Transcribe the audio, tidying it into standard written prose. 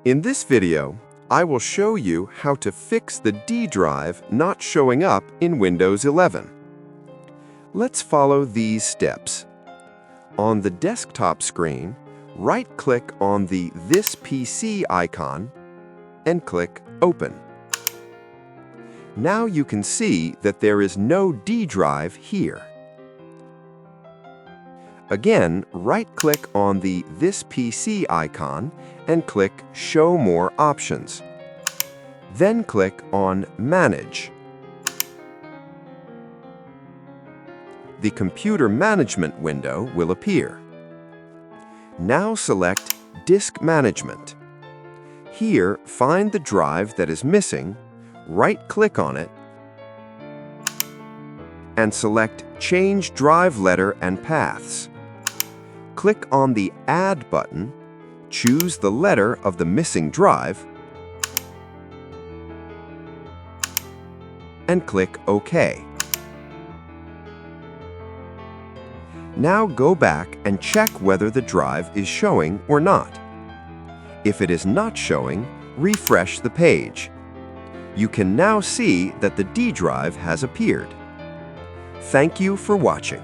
In this video, I will show you how to fix the D drive not showing up in Windows 11. Let's follow these steps. On the desktop screen, right-click on the This PC icon and click Open. Now you can see that there is no D drive here. Again, right-click on the This PC icon and click Show More Options. Then click on Manage. The Computer Management window will appear. Now select Disk Management. Here, find the drive that is missing, right-click on it, and select Change Drive Letter and Paths. Click on the Add button, choose the letter of the missing drive, and click OK. Now go back and check whether the drive is showing or not. If it is not showing, refresh the page. You can now see that the D drive has appeared. Thank you for watching.